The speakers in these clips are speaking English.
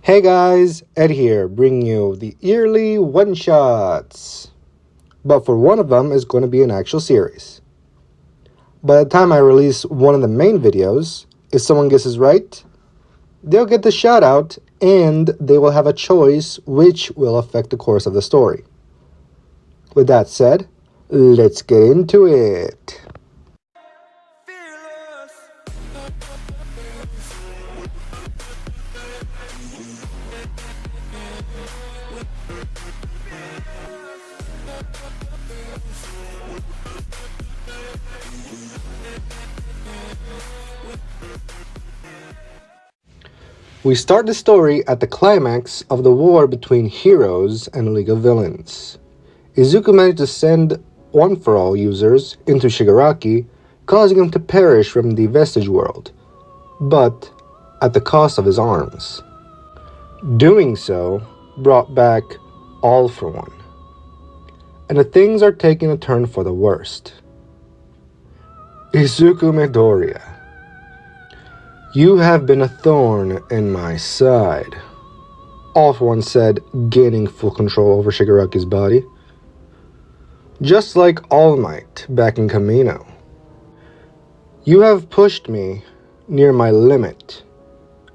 Hey guys, Ed here, bringing you the yearly one-shots. But for one of them is going to be an actual series. By the time I release one of the main videos, if someone guesses right, they'll get the shout out and they will have a choice which will affect the course of the story. With that said, let's get into it. We start the story at the climax of the war between heroes and a league of villains. Izuku managed to send One For All users into Shigaraki, causing him to perish from the Vestige world, but at the cost of his arms. Doing so brought back All For One, and the things are taking a turn for the worst. Izuku Midoriya, you have been a thorn in my side, All For One said, gaining full control over Shigaraki's body. Just like All Might back in Kamino. You have pushed me near my limit,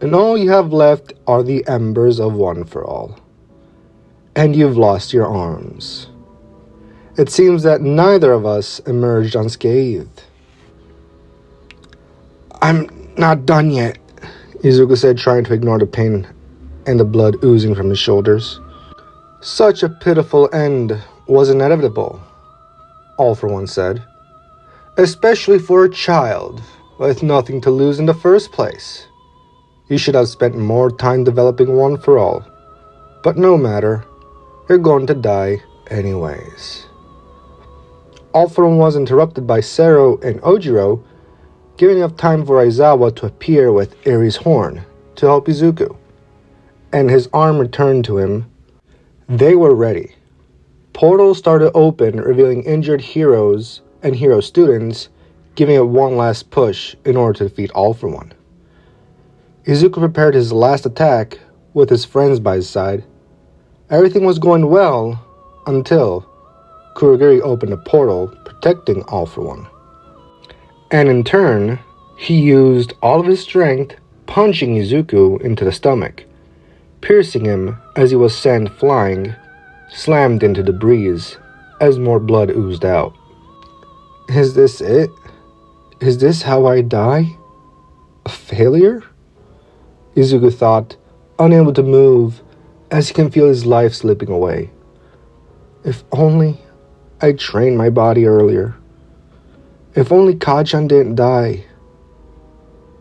and all you have left are the embers of One For All. And you've lost your arms. It seems that neither of us emerged unscathed. I'm not done yet, Izuku said, trying to ignore the pain and the blood oozing from his shoulders. Such a pitiful end was inevitable, All For One said, especially for a child with nothing to lose in the first place. You should have spent more time developing One For All, but no matter, you're going to die anyways. All For One was interrupted by Sero and Ojiro, giving enough time for Aizawa to appear with Eri's horn to help Izuku, and his arm returned to him. They were ready. Portals started open, revealing injured heroes and hero students, giving it one last push in order to defeat All For One. Izuku prepared his last attack with his friends by his side. Everything was going well until Kurogiri opened a portal protecting All For One. And in turn, he used all of his strength, punching Izuku into the stomach, piercing him as he was sent flying, slammed into the breeze as more blood oozed out. Is this it? Is this how I die? A failure? Izuku thought, unable to move as he can feel his life slipping away. If only I trained my body earlier. If only Kachan didn't die.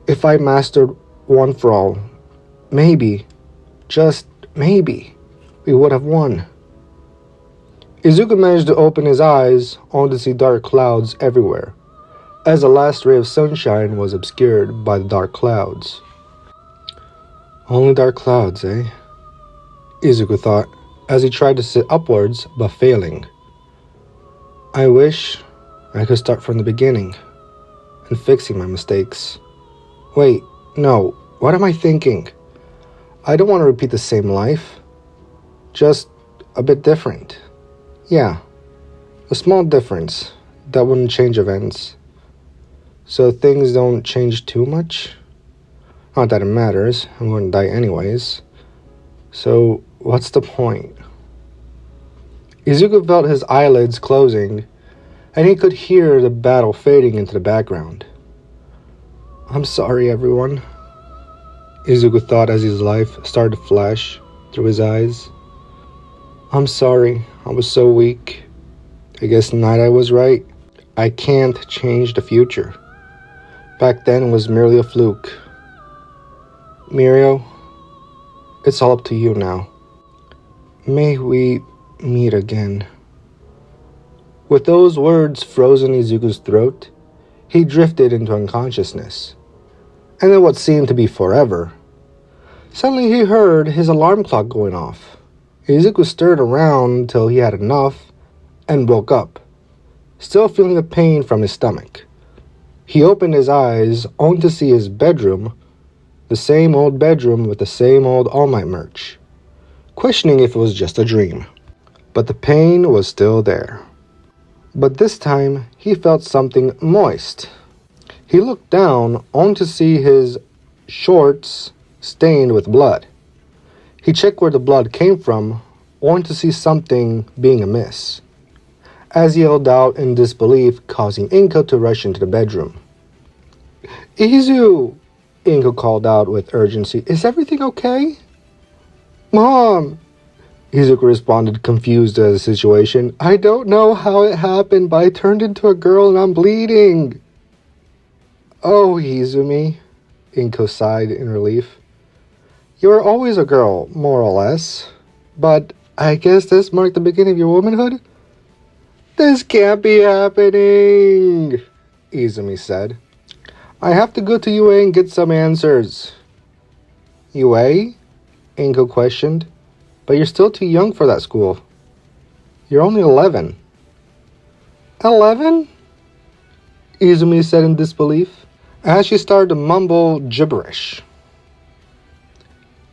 If I mastered One For All, maybe, just maybe, we would have won. Izuku managed to open his eyes only to see dark clouds everywhere, as the last ray of sunshine was obscured by the dark clouds. Only dark clouds, eh? Izuku thought, as he tried to sit upwards, but failing. I wish I could start from the beginning and fixing my mistakes. Wait, no, what am I thinking? I don't want to repeat the same life. Just a bit different. Yeah, a small difference that wouldn't change events. So things don't change too much? Not that it matters, I'm going to die anyways. So what's the point? Izuku felt his eyelids closing, and he could hear the battle fading into the background. I'm sorry, everyone, Izuku thought as his life started to flash through his eyes. I'm sorry, I was so weak. I guess Night Eye was right. I can't change the future. Back then it was merely a fluke. Mirio, it's all up to you now. May we meet again. With those words frozen in Izuku's throat, he drifted into unconsciousness. And in what seemed to be forever, suddenly he heard his alarm clock going off. Izuku stirred around until he had enough and woke up, still feeling the pain from his stomach. He opened his eyes only to see his bedroom the same old bedroom with the same old All Might merch, questioning if it was just a dream. But the pain was still there. But this time, he felt something moist. He looked down only to see his shorts stained with blood. He checked where the blood came from, only to see something being amiss. As he yelled out in disbelief, causing Inko to rush into the bedroom. "Izu!" Inko called out with urgency. "Is everything okay?" "Mom!" Izuku responded, confused at the situation. "I don't know how it happened, but I turned into a girl and I'm bleeding." "Oh, Izumi," Inko sighed in relief. "You were always a girl, more or less. But I guess this marked the beginning of your womanhood?" "This can't be happening," Izumi said. "I have to go to UA and get some answers." "UA?" Inko questioned. "But you're still too young for that school. You're only 11. 11? Izumi said in disbelief, as she started to mumble gibberish.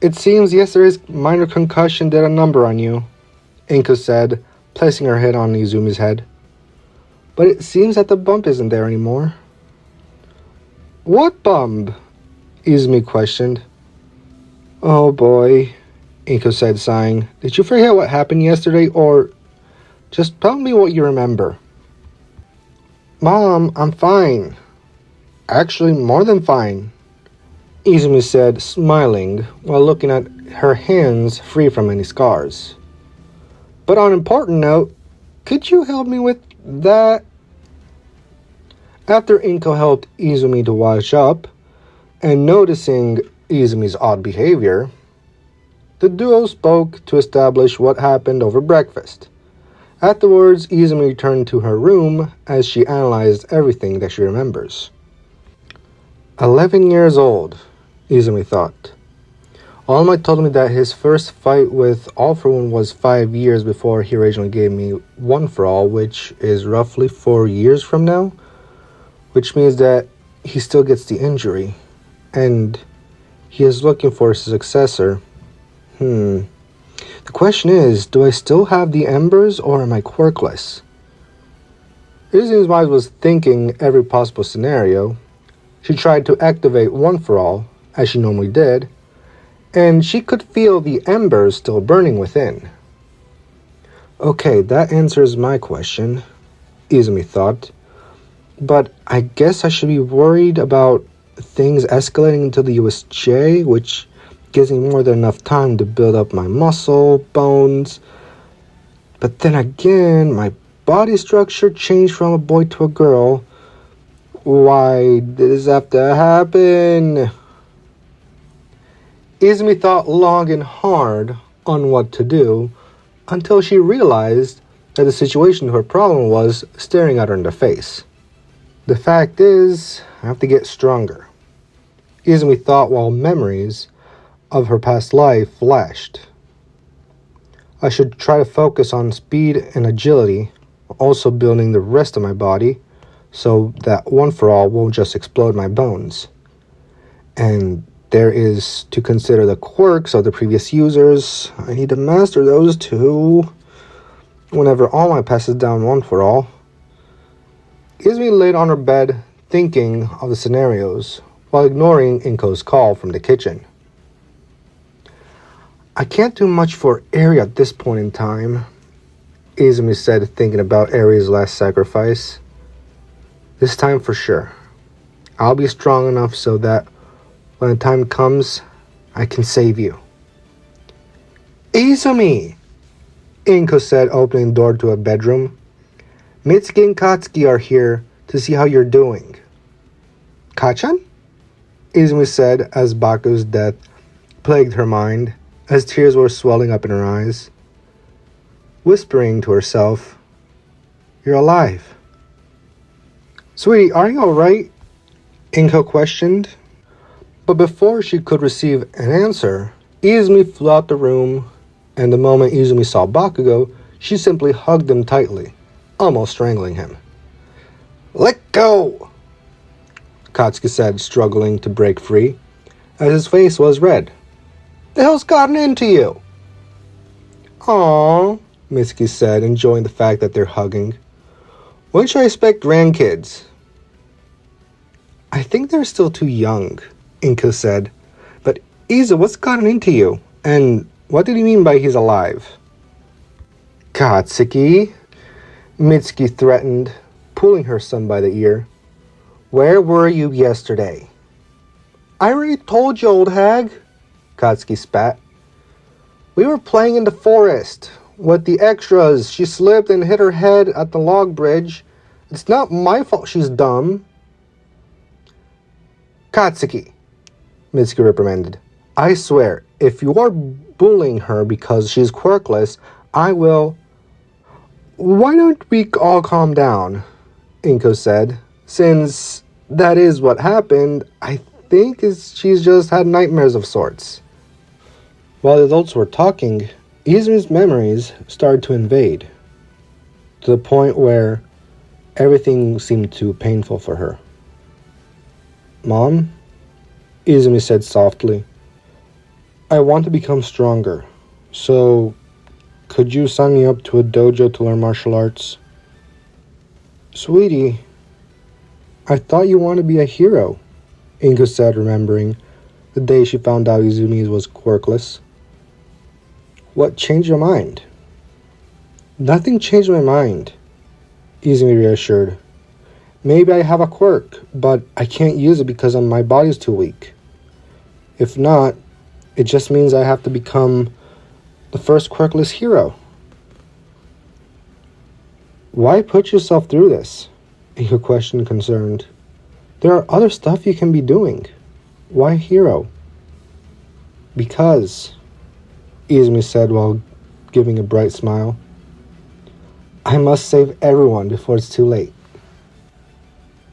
"It seems yesterday's minor concussion did a number on you," Inko said, placing her head on Izumi's head. "But it seems that the bump isn't there anymore." "What bump?" Izumi questioned. "Oh boy," Inko said, sighing. "Did you forget what happened yesterday, or just tell me what you remember?" "Mom, I'm fine. Actually, more than fine," Izumi said, smiling while looking at her hands free from any scars. "But on an important note, could you help me with that?" After Inko helped Izumi to wash up, and noticing Izumi's odd behavior, the duo spoke to establish what happened over breakfast. Afterwards, Izumi returned to her room as she analyzed everything that she remembers. 11 years old, Izumi thought. All Might told me that his first fight with All For One was 5 years before he originally gave me One For All, which is roughly 4 years from now, which means that he still gets the injury, and he is looking for a successor. The question is, do I still have the embers, or am I quirkless? Izumi's mind was thinking every possible scenario. She tried to activate One For All, as she normally did, and she could feel the embers still burning within. Okay, that answers my question, Izumi thought. But I guess I should be worried about things escalating into the USJ, which gives me more than enough time to build up my muscle, bones. But then again, my body structure changed from a boy to a girl. Why did this have to happen? Izumi thought long and hard on what to do until she realized that the situation to her problem was staring at her in the face. The fact is, I have to get stronger, Izumi thought while memories of her past life flashed. I should try to focus on speed and agility, also building the rest of my body, so that One For All won't just explode my bones. And there is to consider the quirks of the previous users. I need to master those too. Whenever All Might passes down One For All. Izumi laid on her bed, thinking of the scenarios, while ignoring Inko's call from the kitchen. I can't do much for Eri at this point in time, Izumi said, thinking about Eri's last sacrifice. This time for sure. I'll be strong enough so that when the time comes, I can save you. Izumi! Inko said, opening the door to a bedroom. Mitsuki and Katsuki are here to see how you're doing. Kachan? Izumi said as Baku's death plagued her mind, as tears were swelling up in her eyes. Whispering to herself, "You're alive." "Sweetie, are you alright?" Inko questioned. But before she could receive an answer, Izumi flew out the room, and the moment Izumi saw Bakugo, she simply hugged him tightly, almost strangling him. "Let go!" Katsuki said, struggling to break free, as his face was red. The hell's gotten into you? Aww, Mitsuki said, enjoying the fact that they're hugging. When should I expect grandkids? I think they're still too young, Inko said. But Izu, what's gotten into you? And what did he mean by he's alive? Katsuki, Mitsuki threatened, pulling her son by the ear. Where were you yesterday? I already told you, old hag, Katsuki spat. We were playing in the forest with the extras. She slipped and hit her head at the log bridge. It's not my fault she's dumb. Katsuki, Mitsuki reprimanded. I swear, if you are bullying her because she's quirkless, I will... Why don't we all calm down? Inko said. Since that is what happened, I think she's just had nightmares of sorts. While the adults were talking, Izumi's memories started to invade, to the point where everything seemed too painful for her. Mom? Izumi said softly. I want to become stronger, so could you sign me up to a dojo to learn martial arts? Sweetie, I thought you wanted to be a hero, Inko said, remembering the day she found out Izumi was quirkless. What changed your mind? Nothing changed my mind, Izumi reassured. Maybe I have a quirk, but I can't use it because my body's too weak. If not, it just means I have to become the first quirkless hero. Why put yourself through this? Inko questioned, concerned. There are other stuff you can be doing. Why hero? Because, Izumi said while giving a bright smile. I must save everyone before it's too late.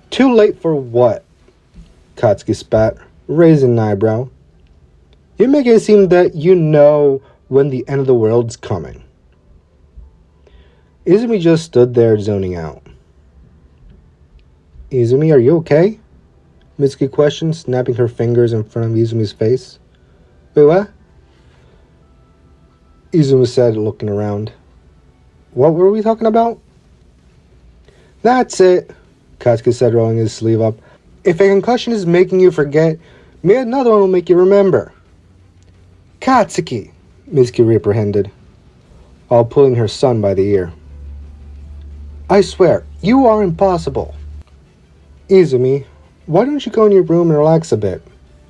Too late for what? Katsuki spat, raising an eyebrow. You make it seem that you know when the end of the world's coming. Izumi just stood there zoning out. Izumi, are you okay? Mitsuki questioned, snapping her fingers in front of Izumi's face. Wait, what? Izumi said, looking around. What were we talking about? That's it, Katsuki said, rolling his sleeve up. If a concussion is making you forget, maybe another one will make you remember. Katsuki, Mitsuki reprehended, while pulling her son by the ear. I swear, you are impossible. Izumi, why don't you go in your room and relax a bit?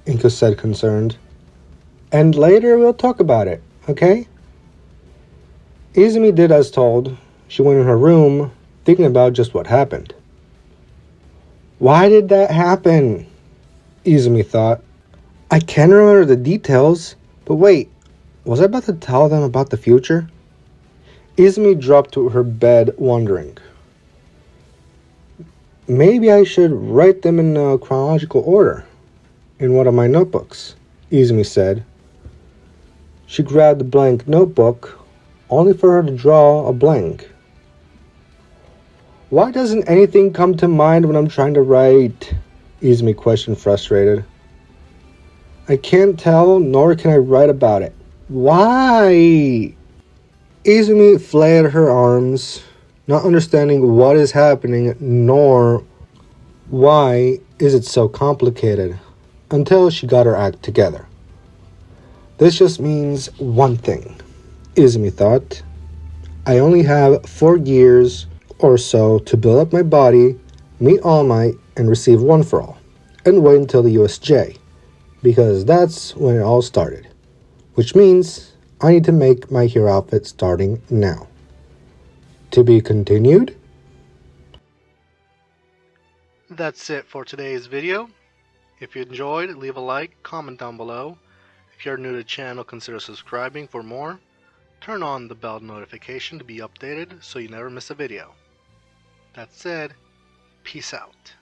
Inko said, concerned. And later we'll talk about it, okay? Izumi did as told. She went in her room, thinking about just what happened. Why did that happen? Izumi thought. I can't remember the details, but wait, was I about to tell them about the future? Izumi dropped to her bed, wondering. Maybe I should write them in a chronological order, in one of my notebooks, Izumi said. She grabbed the blank notebook, only for her to draw a blank. Why doesn't anything come to mind when I'm trying to write? Izumi questioned, frustrated. I can't tell, nor can I write about it. Why? Izumi flailed her arms, not understanding what is happening, nor why is it so complicated, until she got her act together. This just means one thing, Izumi thought. I only have 4 years or so to build up my body, meet All Might, and receive One for All, and wait until the USJ, because that's when it all started, which means I need to make my hero outfit starting now. To be continued? That's it for today's video. If you enjoyed, leave a like, comment down below. If you're new to the channel, consider subscribing for more. Turn on the bell notification to be updated so you never miss a video. That said, peace out.